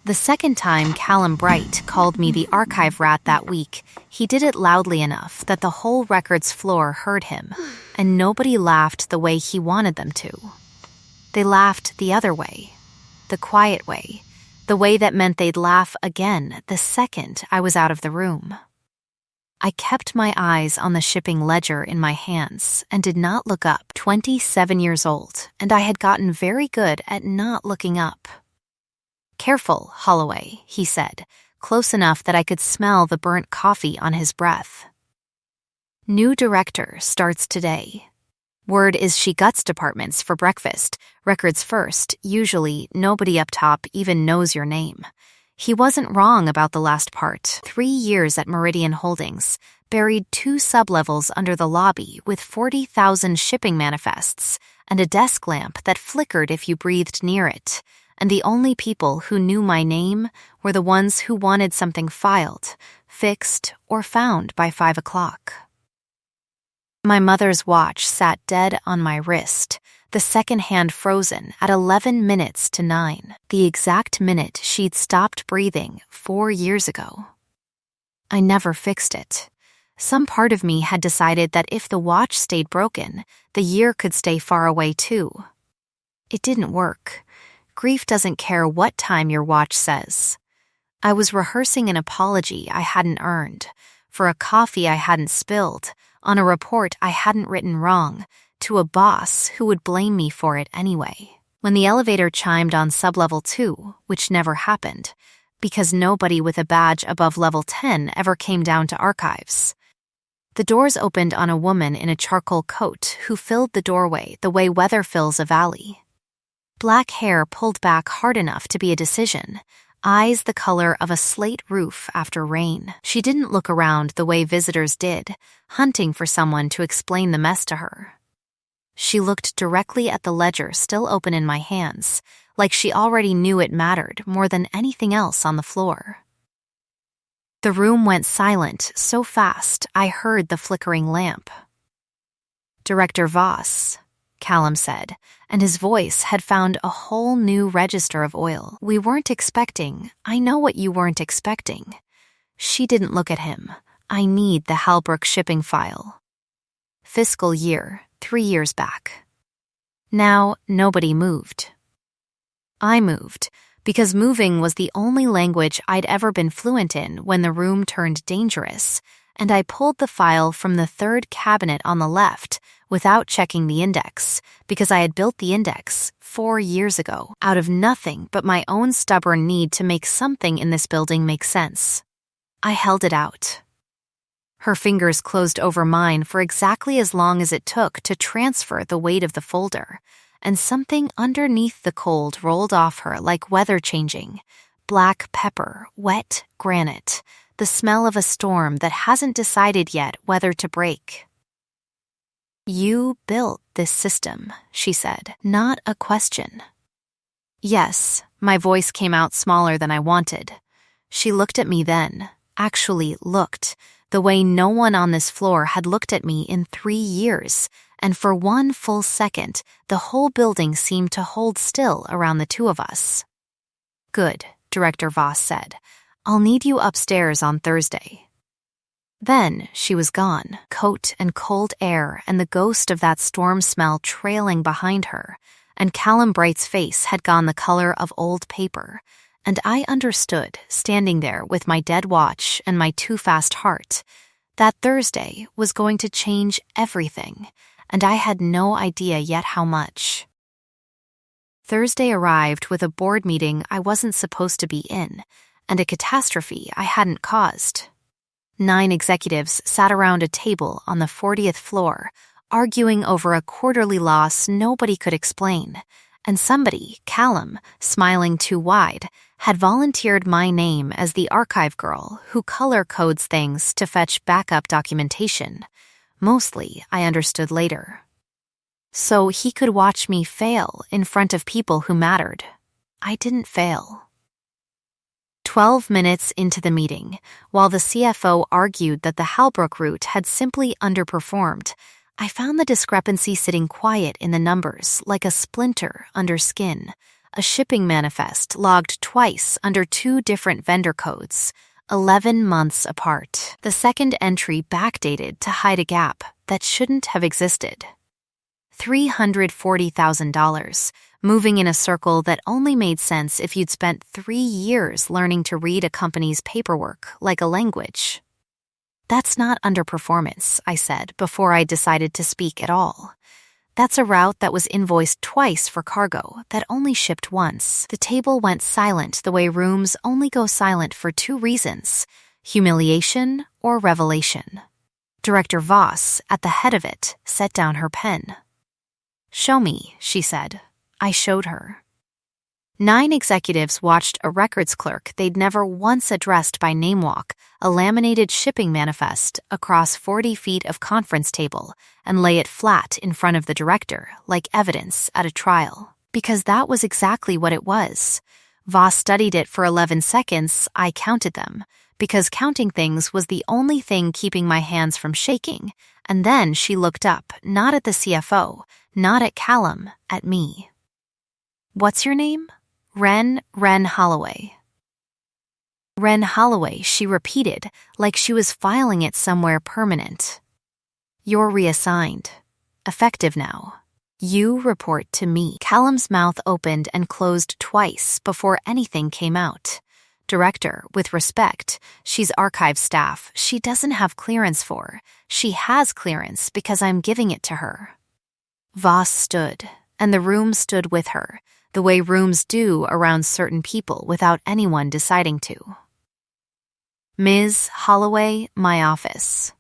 The second time Callum Bright called me the archive rat that week, he did it loudly enough that the whole records floor heard him, and nobody laughed the way he wanted them to. They laughed the other way, the quiet way, the way that meant they'd laugh again the second I was out of the room. I kept my eyes on the shipping ledger in my hands and did not look up. 27 years old, and I had gotten very good at not looking up. "Careful, Holloway," he said, close enough that I could smell the burnt coffee on his breath. "New director starts today. Word is she guts departments for breakfast, records first, usually nobody up top even knows your name." He wasn't wrong about the last part. 3 years at Meridian Holdings, buried 2 sublevels under the lobby with 40,000 shipping manifests and a desk lamp that flickered if you breathed near it. And the only people who knew my name were the ones who wanted something filed, fixed, or found by 5 o'clock. My mother's watch sat dead on my wrist, the second hand frozen at 11 minutes to 9, the exact minute she'd stopped breathing 4 years ago. I never fixed it. Some part of me had decided that if the watch stayed broken, the year could stay far away too. It didn't work. Grief doesn't care what time your watch says. I was rehearsing an apology I hadn't earned, for a coffee I hadn't spilled, on a report I hadn't written wrong, to a boss who would blame me for it anyway. When the elevator chimed on sublevel 2, which never happened, because nobody with a badge above level 10 ever came down to archives. The doors opened on a woman in a charcoal coat who filled the doorway the way weather fills a valley. Black hair pulled back hard enough to be a decision, eyes the color of a slate roof after rain. She didn't look around the way visitors did, hunting for someone to explain the mess to her. She looked directly at the ledger still open in my hands, like she already knew it mattered more than anything else on the floor. The room went silent so fast I heard the flickering lamp. "Director Voss," Callum said, and his voice had found a whole new register of oil. "We weren't expecting. I know what you weren't expecting." She didn't look at him. "I need the Halbrook shipping file. Fiscal year, 3 years back." Now, nobody moved. I moved, because moving was the only language I'd ever been fluent in when the room turned dangerous, and I pulled the file from the third cabinet on the left without checking the index, because I had built the index 4 years ago out of nothing but my own stubborn need to make something in this building make sense. I held it out. Her fingers closed over mine for exactly as long as it took to transfer the weight of the folder, and something underneath the cold rolled off her like weather changing. Black pepper, wet granite, the smell of a storm that hasn't decided yet whether to break. "You built this system," she said, not a question. "Yes," my voice came out smaller than I wanted. She looked at me then, actually looked, the way no one on this floor had looked at me in 3 years, and for 1 full second, the whole building seemed to hold still around the 2 of us. "Good," Director Voss said. "I'll need you upstairs on Thursday." Then she was gone, coat and cold air and the ghost of that storm smell trailing behind her, and Callum Bright's face had gone the color of old paper, and I understood, standing there with my dead watch and my too fast heart, that Thursday was going to change everything, and I had no idea yet how much. Thursday arrived with a board meeting I wasn't supposed to be in, and a catastrophe I hadn't caused. 9 executives sat around a table on the 40th floor, arguing over a quarterly loss nobody could explain, and somebody, Callum, smiling too wide, had volunteered my name as the archive girl who color codes things to fetch backup documentation. Mostly, I understood later. So he could watch me fail in front of people who mattered. I didn't fail. 12 minutes into the meeting, while the CFO argued that the Halbrook route had simply underperformed, I found the discrepancy sitting quiet in the numbers like a splinter under skin, a shipping manifest logged twice under 2 different vendor codes, 11 months apart. The second entry backdated to hide a gap that shouldn't have existed. $340,000, moving in a circle that only made sense if you'd spent 3 years learning to read a company's paperwork like a language. That's not underperformance, I said before I decided to speak at all. That's a route that was invoiced twice for cargo that only shipped once. The table went silent the way rooms only go silent for 2 reasons: humiliation or revelation. Director Voss, at the head of it, set down her pen. "Show me," she said. I showed her. 9 executives watched a records clerk they'd never once addressed by name walk a laminated shipping manifest across 40 feet of conference table and lay it flat in front of the director like evidence at a trial. Because that was exactly what it was. Voss studied it for 11 seconds, I counted them, because counting things was the only thing keeping my hands from shaking, and then she looked up, not at the CFO, not at Callum, at me. "What's your name?" Ren Holloway. Ren Holloway, she repeated, like she was filing it somewhere permanent. "You're reassigned. Effective now. You report to me." Callum's mouth opened and closed twice before anything came out. "Director, with respect, she's archive staff. She doesn't have clearance for. She has clearance because I'm giving it to her." Voss stood, and the room stood with her, the way rooms do around certain people without anyone deciding to. "Ms. Holloway, my office."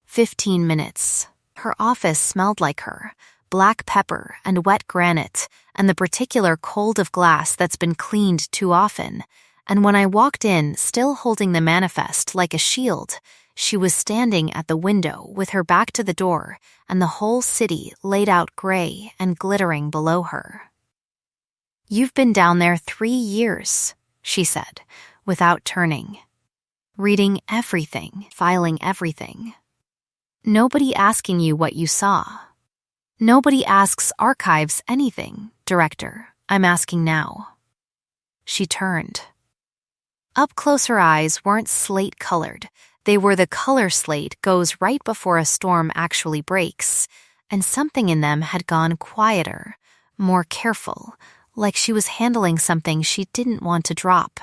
15 minutes. Her office smelled like her, black pepper and wet granite, and the particular cold of glass that's been cleaned too often. And when I walked in, still holding the manifest like a shield, she was standing at the window with her back to the door and the whole city laid out gray and glittering below her. "You've been down there 3 years, she said, without turning. "Reading everything, filing everything. Nobody asking you what you saw. Nobody asks archives anything, Director. I'm asking now." She turned. Up close her eyes weren't slate-colored. They were the color slate goes right before a storm actually breaks, and something in them had gone quieter, more careful, like she was handling something she didn't want to drop.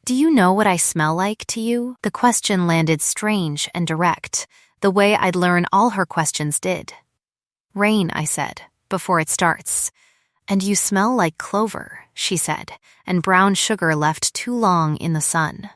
"Do you know what I smell like to you?" The question landed strange and direct, the way I'd learn all her questions did. "Rain," I said, "before it starts." "And you smell like clover," she said, "and brown sugar left too long in the sun."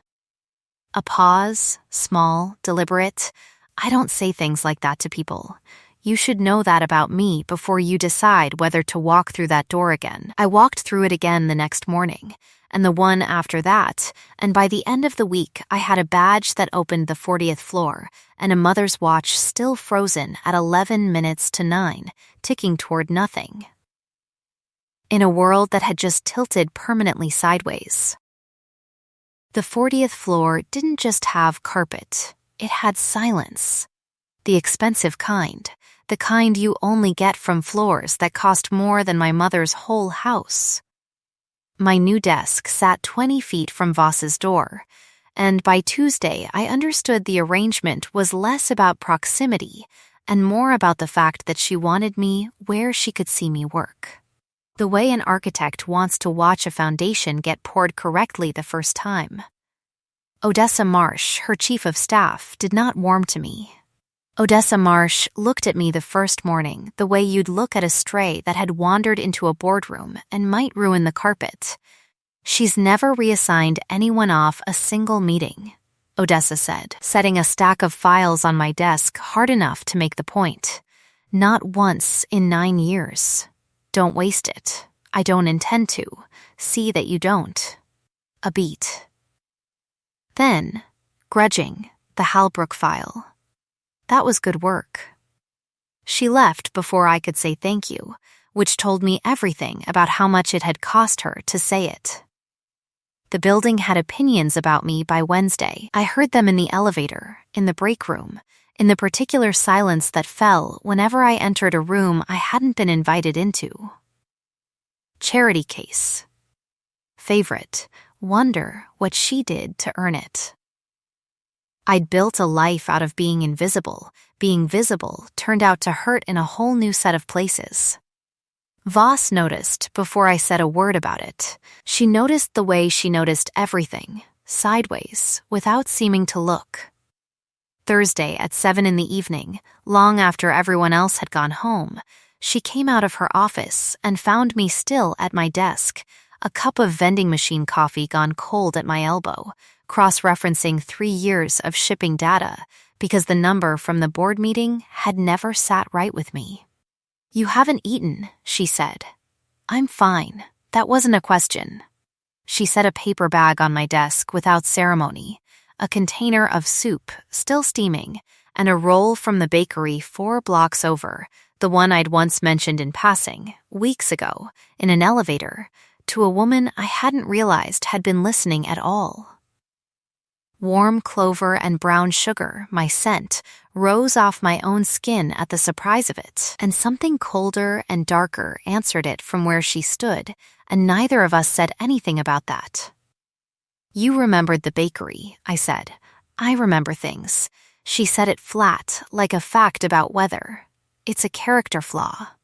A pause, small, deliberate. I don't say things like that to people. You should know that about me before you decide whether to walk through that door again. I walked through it again the next morning, and the one after that, and by the end of the week I had a badge that opened the 40th floor, and a mother's watch still frozen at 11 minutes to 9, ticking toward nothing. In a world that had just tilted permanently sideways. The 40th floor didn't just have carpet, it had silence. The expensive kind, the kind you only get from floors that cost more than my mother's whole house. My new desk sat 20 feet from Voss's door, and by Tuesday I understood the arrangement was less about proximity and more about the fact that she wanted me where she could see me work. The way an architect wants to watch a foundation get poured correctly the first time. Odessa Marsh, her chief of staff, did not warm to me. Odessa Marsh looked at me the first morning the way you'd look at a stray that had wandered into a boardroom and might ruin the carpet. "She's never reassigned anyone off a single meeting," Odessa said, setting a stack of files on my desk hard enough to make the point. "Not once in 9 years. Don't waste it. I don't intend to. See that you don't." A beat. Then, grudging, the Halbrook file. That was good work. She left before I could say thank you, which told me everything about how much it had cost her to say it. The building had opinions about me by Wednesday. I heard them in the elevator, in the break room, in the particular silence that fell whenever I entered a room I hadn't been invited into. Charity case. Favorite. Wonder what she did to earn it. I'd built a life out of being invisible. Being visible turned out to hurt in a whole new set of places. Voss noticed before I said a word about it. She noticed the way she noticed everything, sideways, without seeming to look. Thursday at 7 in the evening, long after everyone else had gone home, she came out of her office and found me still at my desk, a cup of vending machine coffee gone cold at my elbow, cross-referencing 3 years of shipping data because the number from the board meeting had never sat right with me. "You haven't eaten," she said. "I'm fine. That wasn't a question." She set a paper bag on my desk without ceremony, a container of soup, still steaming, and a roll from the bakery 4 blocks over, the one I'd once mentioned in passing, weeks ago, in an elevator, to a woman I hadn't realized had been listening at all. Warm clover and brown sugar, my scent, rose off my own skin at the surprise of it, and something colder and darker answered it from where she stood, and neither of us said anything about that. "You remembered the bakery," I said. "I remember things." She said it flat, like a fact about weather. "It's a character flaw."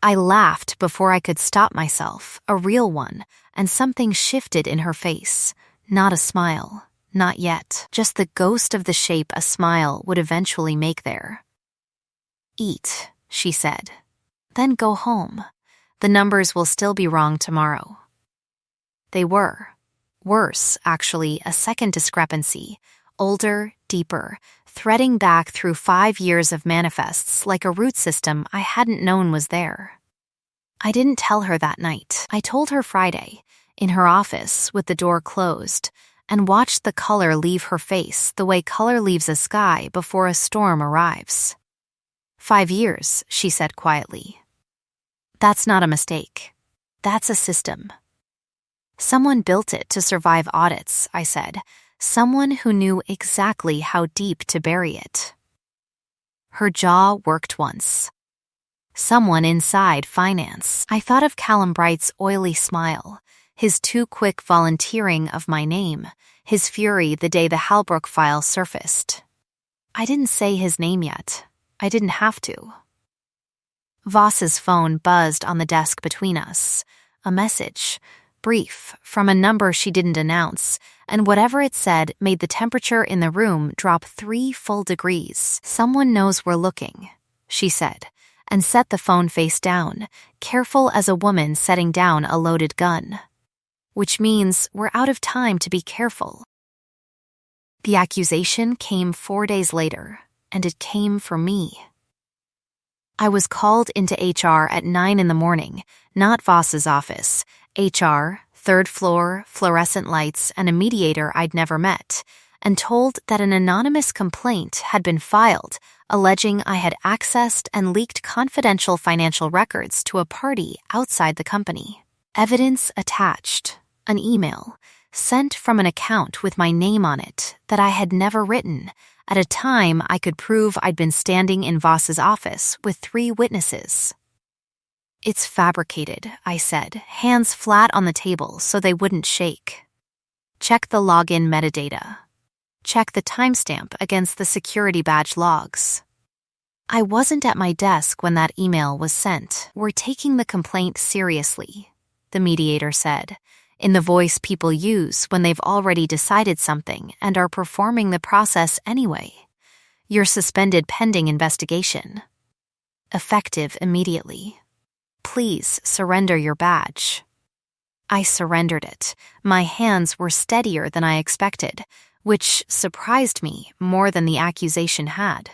I laughed before I could stop myself, a real one, and something shifted in her face. Not a smile. Not yet, just the ghost of the shape a smile would eventually make there. "Eat," she said. "Then go home. The numbers will still be wrong tomorrow." They were. Worse, actually, a second discrepancy. Older, deeper, threading back through 5 years of manifests like a root system I hadn't known was there. I didn't tell her that night. I told her Friday, in her office with the door closed, and watched the color leave her face the way color leaves a sky before a storm arrives. 5 years, she said quietly. "That's not a mistake. That's a system." "Someone built it to survive audits," I said. "Someone who knew exactly how deep to bury it." Her jaw worked once. Someone inside finance. I thought of Callum Bright's oily smile, his too quick volunteering of my name, his fury the day the Halbrook file surfaced. I didn't say his name yet. I didn't have to. Voss's phone buzzed on the desk between us. A message, brief, from a number she didn't announce, and whatever it said made the temperature in the room drop 3 full degrees. "Someone knows we're looking," she said, and set the phone face down, careful as a woman setting down a loaded gun. Which means we're out of time to be careful. The accusation came 4 days later, and it came for me. I was called into HR at 9 in the morning, not Voss's office. HR, 3rd floor, fluorescent lights, and a mediator I'd never met, and told that an anonymous complaint had been filed alleging I had accessed and leaked confidential financial records to a party outside the company. Evidence attached. An email, sent from an account with my name on it that I had never written, at a time I could prove I'd been standing in Voss's office with 3 witnesses. "It's fabricated," I said, hands flat on the table so they wouldn't shake. "Check the login metadata. Check the timestamp against the security badge logs." I wasn't at my desk when that email was sent. "We're taking the complaint seriously," the mediator said, in the voice people use when they've already decided something and are performing the process anyway. "You're suspended pending investigation. Effective immediately. Please surrender your badge." I surrendered it. My hands were steadier than I expected, which surprised me more than the accusation had.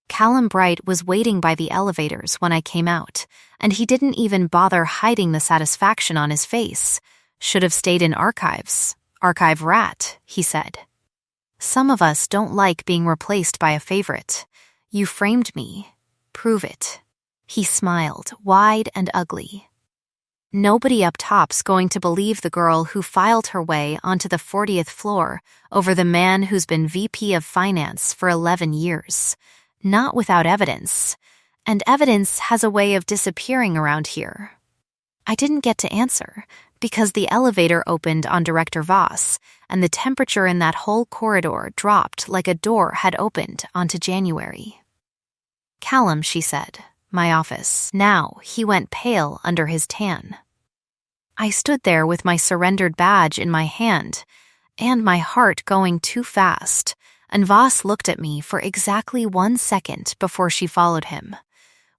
Callum Bright was waiting by the elevators when I came out, and he didn't even bother hiding the satisfaction on his face. "Should have stayed in archives. Archive rat," he said. "Some of us don't like being replaced by a favorite. You framed me. Prove it." He smiled, wide and ugly. "Nobody up top's going to believe the girl who filed her way onto the 40th floor over the man who's been VP of Finance for 11 years. Not without evidence. And evidence has a way of disappearing around here." I didn't get to answer because the elevator opened on Director Voss, and the temperature in that whole corridor dropped like a door had opened onto January. "Callum," she said, "my office." Now he went pale under his tan. I stood there with my surrendered badge in my hand and my heart going too fast, and Voss looked at me for exactly 1 second before she followed him.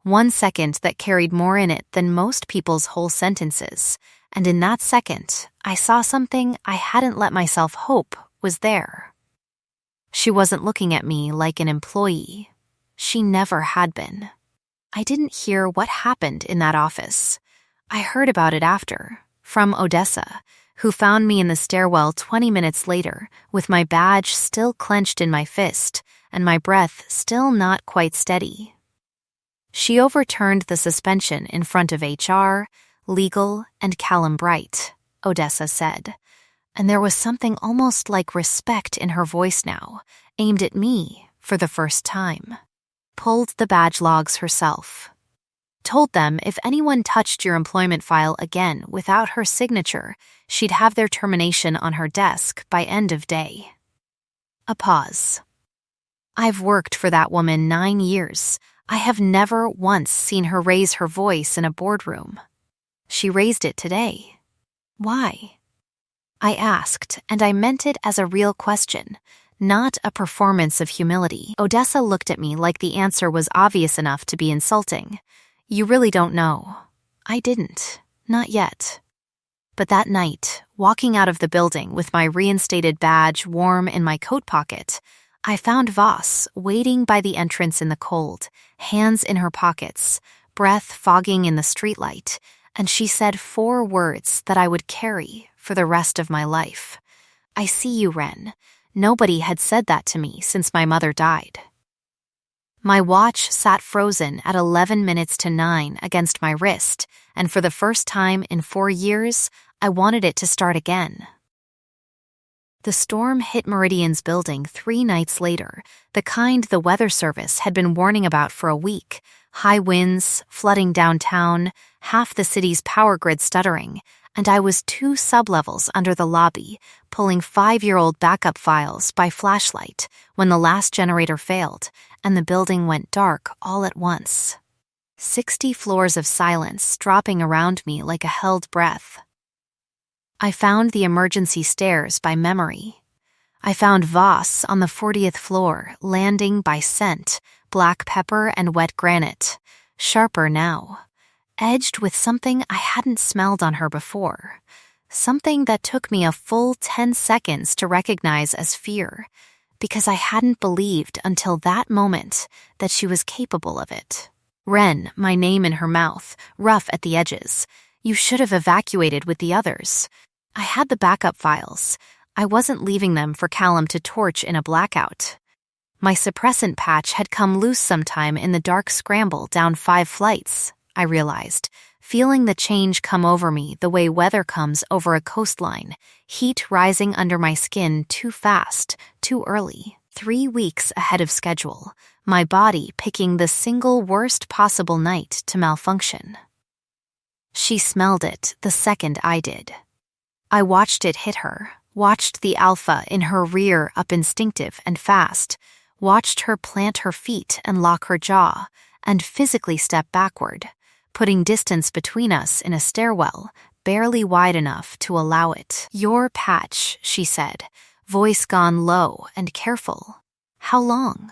1 second that carried more in it than most people's whole sentences, and in that second, I saw something I hadn't let myself hope was there. She wasn't looking at me like an employee. She never had been. I didn't hear what happened in that office. I heard about it after, from Odessa, who found me in the stairwell 20 minutes later with my badge still clenched in my fist and my breath still not quite steady. She overturned the suspension in front of HR, legal, and Callum Bright, Odessa said, and there was something almost like respect in her voice now, aimed at me for the first time. Pulled the badge logs herself. Told them if anyone touched your employment file again without her signature, she'd have their termination on her desk by end of day. A pause. I've worked for that woman 9 years. I have never once seen her raise her voice in a boardroom. She raised it today. Why? I asked, and I meant it as a real question, not a performance of humility. Odessa looked at me like the answer was obvious enough to be insulting. You really don't know. I didn't. Not yet. But that night, walking out of the building with my reinstated badge warm in my coat pocket, I found Voss waiting by the entrance in the cold, hands in her pockets, breath fogging in the streetlight, and she said 4 words that I would carry for the rest of my life. I see you, Ren. Nobody had said that to me since my mother died. My watch sat frozen at 11 minutes to 9 against my wrist, and for the first time in 4 years, I wanted it to start again. The storm hit Meridian's building 3 nights later, the kind the weather service had been warning about for a week. High winds, flooding downtown, half the city's power grid stuttering, and I was 2 sublevels under the lobby, pulling 5-year-old backup files by flashlight when the last generator failed, and the building went dark all at once. 60 floors of silence dropping around me like a held breath. I found the emergency stairs by memory. I found Voss on the 40th floor, landing by scent, black pepper and wet granite, sharper now, edged with something I hadn't smelled on her before, something that took me a full 10 seconds to recognize as fear, because I hadn't believed until that moment that she was capable of it. Ren, my name in her mouth, rough at the edges. You should have evacuated with the others. I had the backup files. I wasn't leaving them for Callum to torch in a blackout. My suppressant patch had come loose sometime in the dark scramble down 5 flights, I realized, feeling the change come over me the way weather comes over a coastline, heat rising under my skin too fast, too early, 3 weeks ahead of schedule, my body picking the single worst possible night to malfunction. She smelled it the second I did. I watched it hit her, watched the alpha in her rear up instinctive and fast, watched her plant her feet and lock her jaw, and physically step backward, putting distance between us in a stairwell, barely wide enough to allow it. Your patch, she said, voice gone low and careful. How long?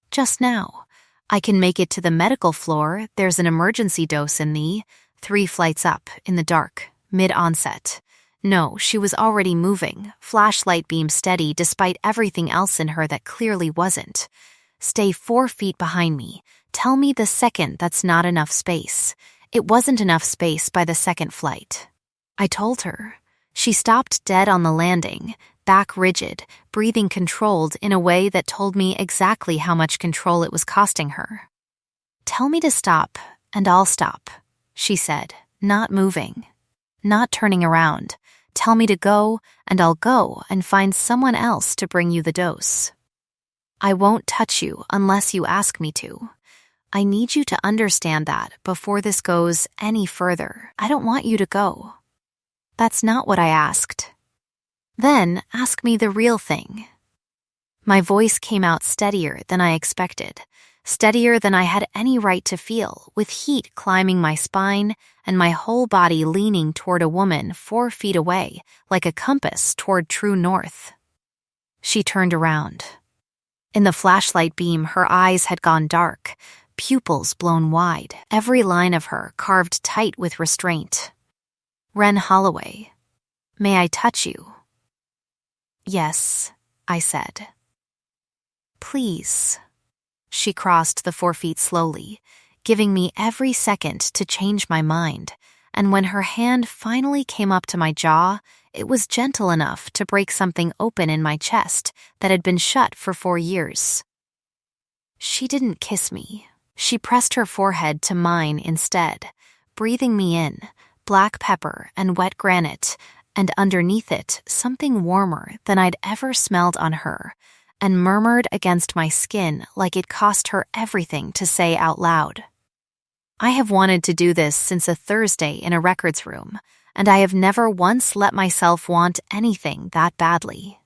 Just now. I can make it to the medical floor. There's an emergency dose in thee. 3 flights up, in the dark, mid-onset. No, she was already moving, flashlight beam steady despite everything else in her that clearly wasn't. Stay 4 feet behind me. Tell me the second that's not enough space. It wasn't enough space by the second flight. I told her. She stopped dead on the landing, back rigid, breathing controlled in a way that told me exactly how much control it was costing her. Tell me to stop, and I'll stop, she said, not moving, not turning around. Tell me to go, and I'll go and find someone else to bring you the dose. I won't touch you unless you ask me to. I need you to understand that before this goes any further. I don't want you to go." "That's not what I asked." "Then ask me the real thing." My voice came out steadier than I expected, steadier than I had any right to feel, with heat climbing my spine and my whole body leaning toward a woman 4 feet away, like a compass toward true north. She turned around. In the flashlight beam, her eyes had gone dark, pupils blown wide, every line of her carved tight with restraint. "Wren Holloway, may I touch you?" "Yes," I said. "Please." She crossed the 4 feet slowly, giving me every second to change my mind, and when her hand finally came up to my jaw, it was gentle enough to break something open in my chest that had been shut for 4 years. She didn't kiss me. She pressed her forehead to mine instead, breathing me in, black pepper and wet granite, and underneath it, something warmer than I'd ever smelled on her, and murmured against my skin like it cost her everything to say out loud. I have wanted to do this since a Thursday in a records room, and I have never once let myself want anything that badly.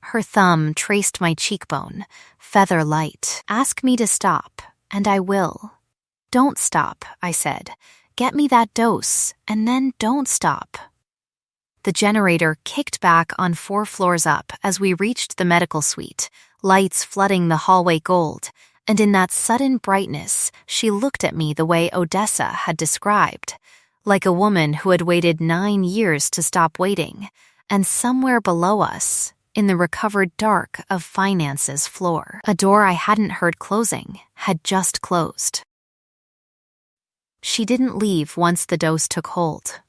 Her thumb traced my cheekbone, feather light. "Ask me to stop, and I will." "Don't stop," I said. "Get me that dose, and then don't stop." The generator kicked back on 4 floors up as we reached the medical suite, lights flooding the hallway gold, and in that sudden brightness, she looked at me the way Odessa had described, like a woman who had waited 9 years to stop waiting, and somewhere below us, in the recovered dark of finance's floor, a door I hadn't heard closing had just closed. She didn't leave once the dose took hold.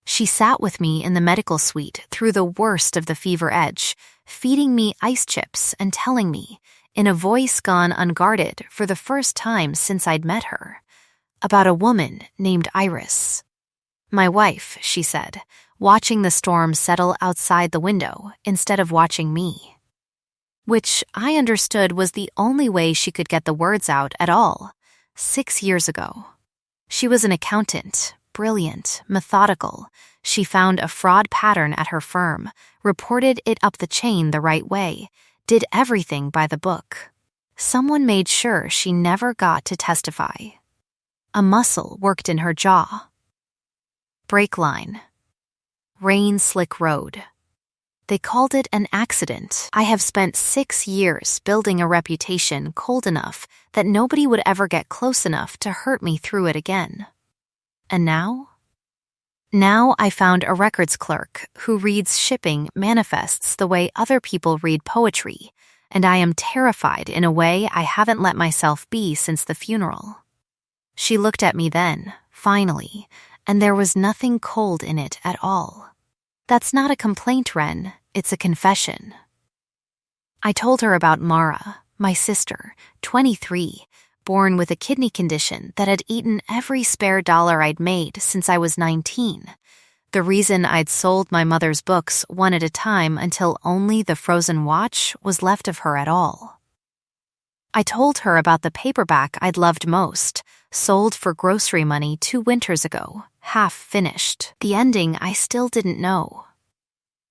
She sat with me in the medical suite through the worst of the fever edge, feeding me ice chips and telling me, in a voice gone unguarded for the first time since I'd met her, about a woman named Iris. "My wife," she said, watching the storm settle outside the window instead of watching me. Which I understood was the only way she could get the words out at all, 6 years ago. She was an accountant, brilliant, methodical. She found a fraud pattern at her firm, reported it up the chain the right way, did everything by the book. Someone made sure she never got to testify. A muscle worked in her jaw. Brake line. Rain-slick road. They called it an accident. I have spent 6 years building a reputation cold enough that nobody would ever get close enough to hurt me through it again. And now? Now I found a records clerk who reads shipping manifests the way other people read poetry, and I am terrified in a way I haven't let myself be since the funeral. She looked at me then, finally, and there was nothing cold in it at all. "That's not a complaint, Wren. It's a confession." I told her about Mara, my sister, 23, born with a kidney condition that had eaten every spare dollar I'd made since I was 19. The reason I'd sold my mother's books one at a time until only the frozen watch was left of her at all. I told her about the paperback I'd loved most, sold for grocery money 2 winters ago, half finished. The ending I still didn't know.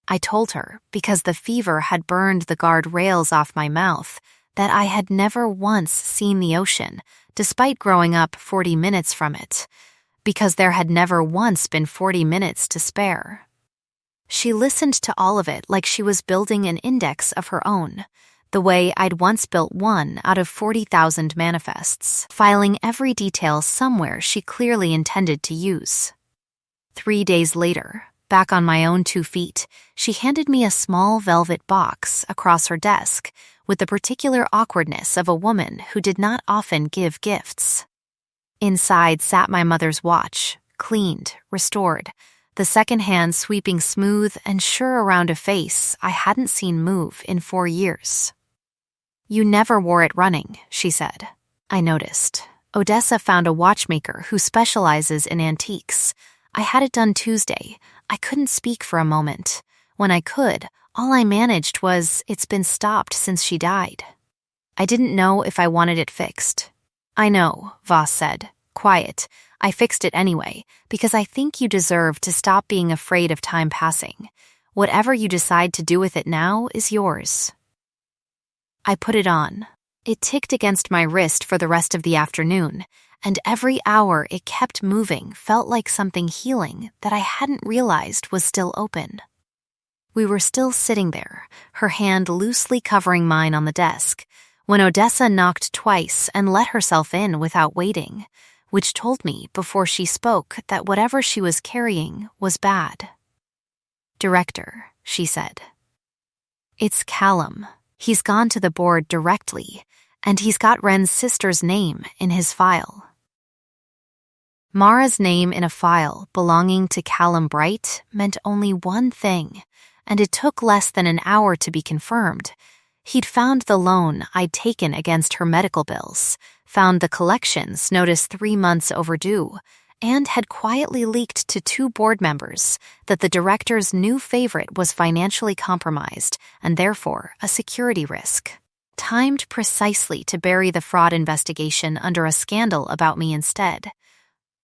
I told her, because the fever had burned the guard rails off my mouth, that I had never once seen the ocean, despite growing up 40 minutes from it, because there had never once been 40 minutes to spare. She listened to all of it like she was building an index of her own, the way I'd once built one out of 40,000 manifests, filing every detail somewhere she clearly intended to use. 3 days later, back on my own 2 feet, she handed me a small velvet box across her desk with the particular awkwardness of a woman who did not often give gifts. Inside sat my mother's watch, cleaned, restored, the second hand sweeping smooth and sure around a face I hadn't seen move in 4 years. "You never wore it running," she said. I noticed. Odessa found a watchmaker who specializes in antiques. I had it done Tuesday. I couldn't speak for a moment. When I could, all I managed was, "It's been stopped since she died." I didn't know if I wanted it fixed. I know, Voss said. Quiet. I fixed it anyway, because I think you deserve to stop being afraid of time passing. Whatever you decide to do with it now is yours. I put it on. It ticked against my wrist for the rest of the afternoon, and every hour it kept moving felt like something healing that I hadn't realized was still open. We were still sitting there, her hand loosely covering mine on the desk, when Odessa knocked twice and let herself in without waiting, which told me before she spoke that whatever she was carrying was bad. "Director," she said. "It's Callum. He's gone to the board directly, and he's got Ren's sister's name in his file." Mara's name in a file belonging to Callum Bright meant only one thing, and it took less than an hour to be confirmed. He'd found the loan I'd taken against her medical bills, found the collections notice 3 months overdue, and had quietly leaked to 2 board members that the director's new favorite was financially compromised and therefore a security risk, timed precisely to bury the fraud investigation under a scandal about me instead.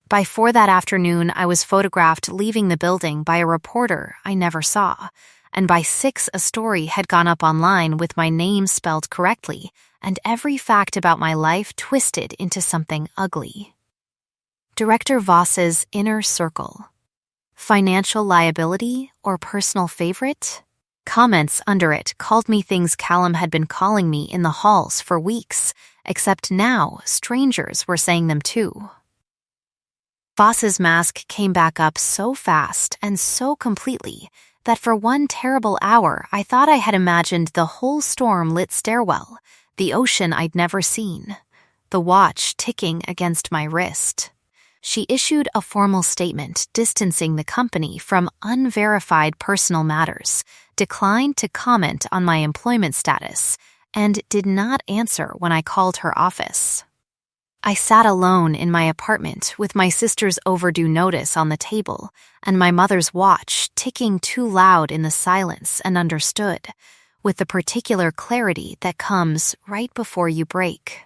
By 4 that afternoon, I was photographed leaving the building by a reporter I never saw, and by 6 a story had gone up online with my name spelled correctly and every fact about my life twisted into something ugly. Director Voss's inner circle. Financial liability or personal favorite? Comments under it called me things Callum had been calling me in the halls for weeks, except now strangers were saying them too. Voss's mask came back up so fast and so completely that for one terrible hour I thought I had imagined the whole storm-lit stairwell, the ocean I'd never seen, the watch ticking against my wrist. She issued a formal statement distancing the company from unverified personal matters, declined to comment on my employment status, and did not answer when I called her office. I sat alone in my apartment with my sister's overdue notice on the table and my mother's watch ticking too loud in the silence and understood, with the particular clarity that comes right before you break.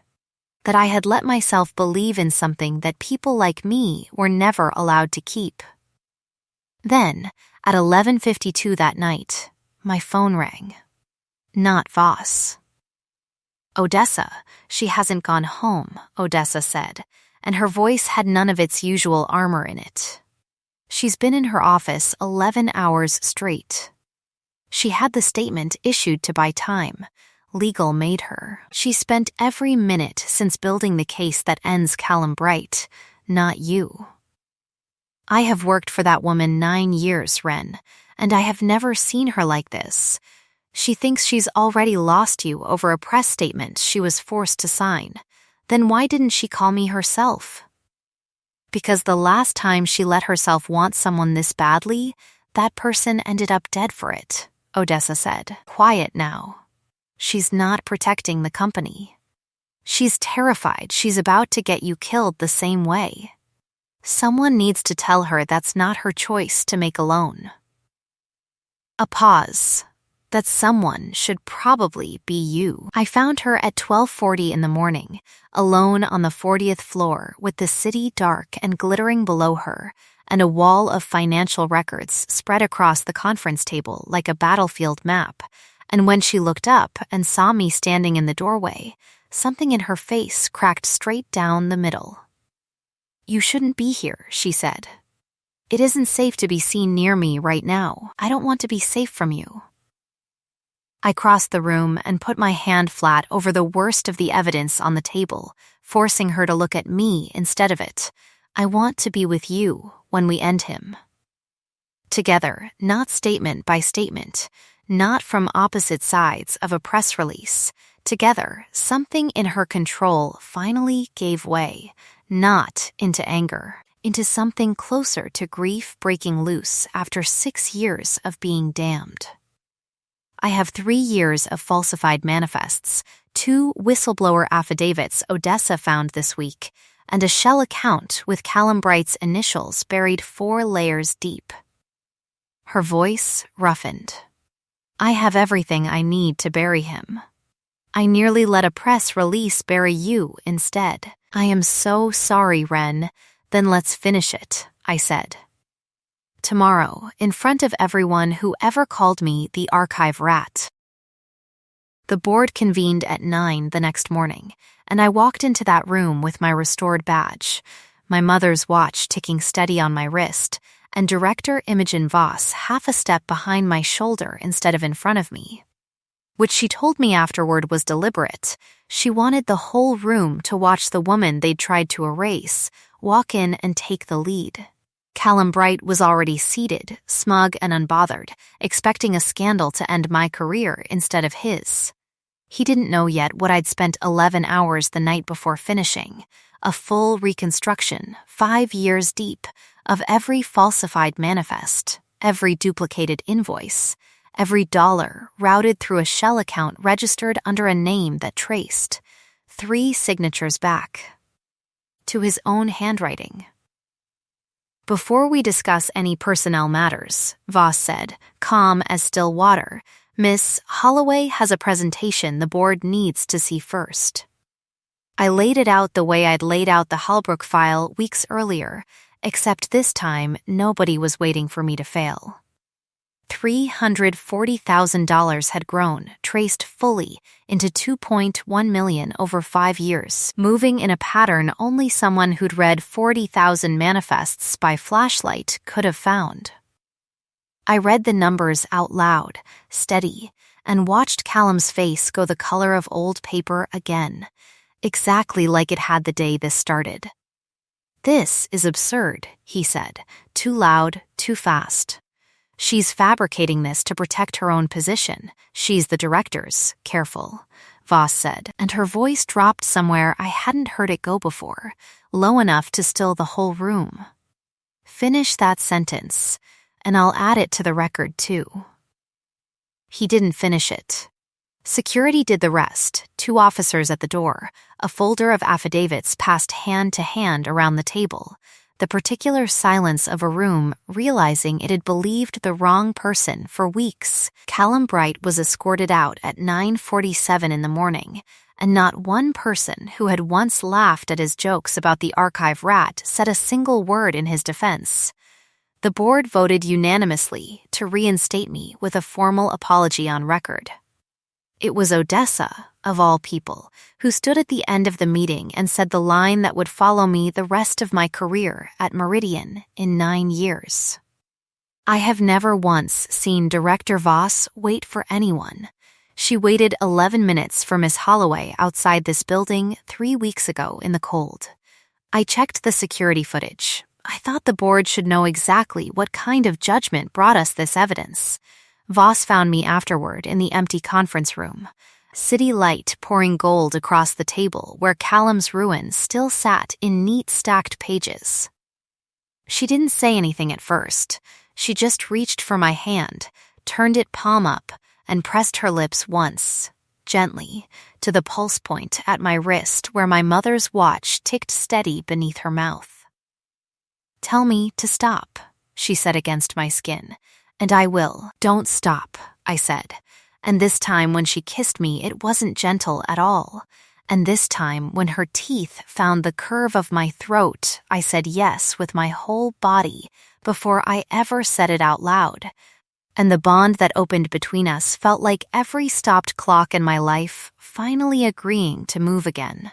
That I had let myself believe in something that people like me were never allowed to keep. Then, at 11:52 that night, my phone rang. Not Voss. "Odessa, she hasn't gone home," Odessa said, and her voice had none of its usual armor in it. "She's been in her office 11 hours straight." She had the statement issued to buy time. Legal made her. She spent every minute since building the case that ends Callum Bright, not you. "I have worked for that woman 9 years, Ren, and I have never seen her like this. She thinks she's already lost you over a press statement she was forced to sign. Then why didn't she call me herself?" "Because the last time she let herself want someone this badly, that person ended up dead for it," Odessa said. "Quiet now. She's not protecting the company. She's terrified she's about to get you killed the same way. Someone needs to tell her that's not her choice to make alone." A pause. That someone should probably be you. I found her at 12:40 in the morning, alone on the 40th floor with the city dark and glittering below her, and a wall of financial records spread across the conference table like a battlefield map. And when she looked up and saw me standing in the doorway, something in her face cracked straight down the middle. "You shouldn't be here," she said. "It isn't safe to be seen near me right now. I don't want to be safe from you." I crossed the room and put my hand flat over the worst of the evidence on the table, forcing her to look at me instead of it. "I want to be with you when we end him." Together, not statement by statement, not from opposite sides of a press release. Together, something in her control finally gave way, not into anger, into something closer to grief breaking loose after 6 years of being damned. I have 3 years of falsified manifests, 2 whistleblower affidavits Odessa found this week, and a shell account with Callum Bright's initials buried 4 layers deep. Her voice roughened. "I have everything I need to bury him. I nearly let a press release bury you instead. I am so sorry, Ren. Then let's finish it, I said. Tomorrow, in front of everyone who ever called me the archive rat. The board convened at 9 the next morning, and I walked into that room with my restored badge, my mother's watch ticking steady on my wrist, and Director Imogen Voss half a step behind my shoulder instead of in front of me. Which she told me afterward was deliberate. She wanted the whole room to watch the woman they'd tried to erase walk in and take the lead. Callum Bright was already seated, smug and unbothered, expecting a scandal to end my career instead of his. He didn't know yet what I'd spent 11 hours the night before finishing, a full reconstruction, 5 years deep, of every falsified manifest, every duplicated invoice, every dollar routed through a shell account registered under a name that traced 3 signatures back to his own handwriting. Before we discuss any personnel matters, Voss said, calm as still water, Miss Holloway has a presentation the board needs to see first. I laid it out the way I'd laid out the Hallbrook file weeks earlier, except this time nobody was waiting for me to fail. $340,000 had grown, traced fully, into $2.1 million over 5 years, moving in a pattern only someone who'd read 40,000 manifests by flashlight could have found. I read the numbers out loud, steady, and watched Callum's face go the color of old paper again, exactly like it had the day this started. "This is absurd," he said, too loud, too fast. "She's fabricating this to protect her own position. She's the director's. Careful," Voss said, and her voice dropped somewhere I hadn't heard it go before, low enough to still the whole room. "Finish that sentence, and I'll add it to the record, too." He didn't finish it. Security did the rest, 2 officers at the door, a folder of affidavits passed hand to hand around the table, the particular silence of a room realizing it had believed the wrong person for weeks. Callum Bright was escorted out at 9:47 in the morning, and not one person who had once laughed at his jokes about the archive rat said a single word in his defense. The board voted unanimously to reinstate me with a formal apology on record. It was Odessa, of all people, who stood at the end of the meeting and said the line that would follow me the rest of my career at Meridian in 9 years. I have never once seen Director Voss wait for anyone. She waited 11 minutes for Miss Holloway outside this building 3 weeks ago in the cold. I checked the security footage. I thought the board should know exactly what kind of judgment brought us this evidence. Voss found me afterward in the empty conference room, city light pouring gold across the table where Callum's ruin still sat in neat stacked pages. She didn't say anything at first. She just reached for my hand, turned it palm up, and pressed her lips once, gently, to the pulse point at my wrist where my mother's watch ticked steady beneath her mouth. "Tell me to stop," she said against my skin. "And I will." "Don't stop," I said. And this time when she kissed me, it wasn't gentle at all. And this time when her teeth found the curve of my throat, I said yes with my whole body before I ever said it out loud. And the bond that opened between us felt like every stopped clock in my life finally agreeing to move again.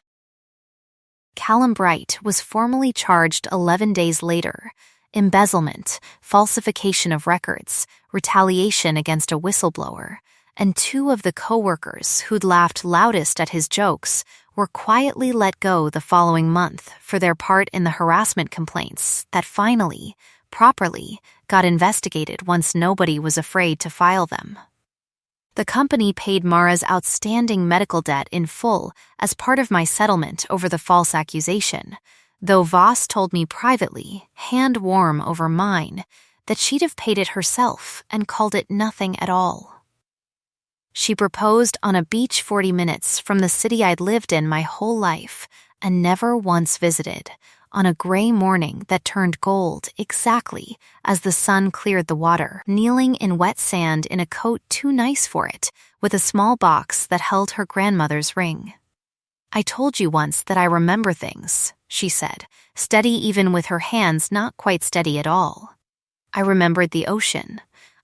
Callum Bright was formally charged 11 days later. Embezzlement, falsification of records, retaliation against a whistleblower, and 2 of the co-workers who'd laughed loudest at his jokes were quietly let go the following month for their part in the harassment complaints that finally, properly, got investigated once nobody was afraid to file them. The company paid Mara's outstanding medical debt in full as part of my settlement over the false accusation, though Voss told me privately, hand warm over mine, that she'd have paid it herself and called it nothing at all. She proposed on a beach 40 minutes from the city I'd lived in my whole life and never once visited, on a gray morning that turned gold exactly as the sun cleared the water, kneeling in wet sand in a coat too nice for it, with a small box that held her grandmother's ring. I told you once that I remember things, she said, steady even with her hands not quite steady at all. I remembered the ocean.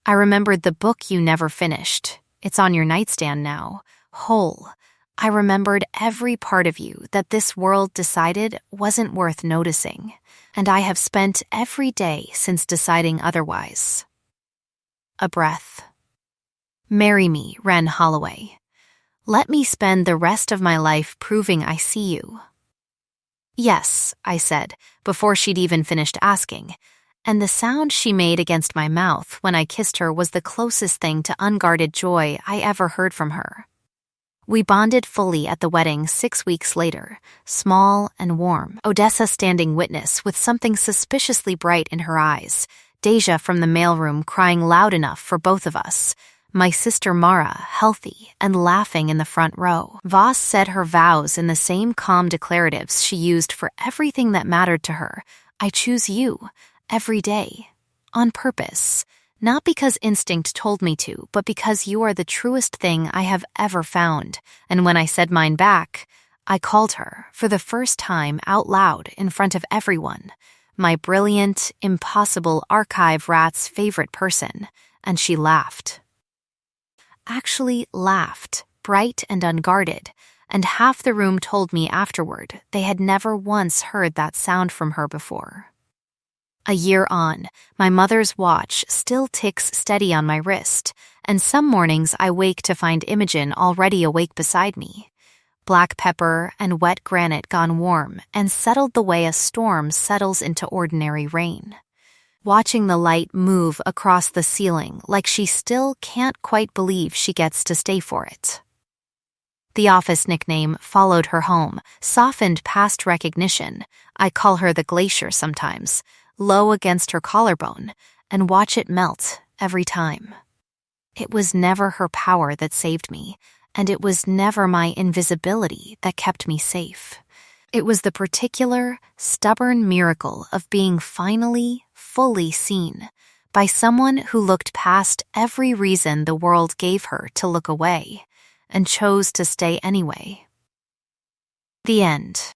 I remembered the book you never finished. It's on your nightstand now, whole. I remembered every part of you that this world decided wasn't worth noticing, and I have spent every day since deciding otherwise. A breath. Marry me, Ren Holloway. Let me spend the rest of my life proving I see you. Yes, I said, before she'd even finished asking, and the sound she made against my mouth when I kissed her was the closest thing to unguarded joy I ever heard from her. We bonded fully at the wedding 6 weeks later, small and warm, Odessa standing witness with something suspiciously bright in her eyes, Deja from the mailroom crying loud enough for both of us, my sister Mara, healthy and laughing in the front row. Voss said her vows in the same calm declaratives she used for everything that mattered to her. I choose you, every day, on purpose, not because instinct told me to, but because you are the truest thing I have ever found. And when I said mine back, I called her, for the first time out loud in front of everyone, my brilliant, impossible archive rat's favorite person, and she laughed. Actually laughed, bright and unguarded, and half the room told me afterward they had never once heard that sound from her before. A year on, my mother's watch still ticks steady on my wrist, and some mornings I wake to find Imogen already awake beside me. Black pepper and wet granite gone warm and settled the way a storm settles into ordinary rain. Watching the light move across the ceiling like she still can't quite believe she gets to stay for it. The office nickname followed her home, softened past recognition. I call her the glacier sometimes, low against her collarbone, and watch it melt every time. It was never her power that saved me, and it was never my invisibility that kept me safe. It was the particular, stubborn miracle of being finally, fully seen by someone who looked past every reason the world gave her to look away and chose to stay anyway. The end.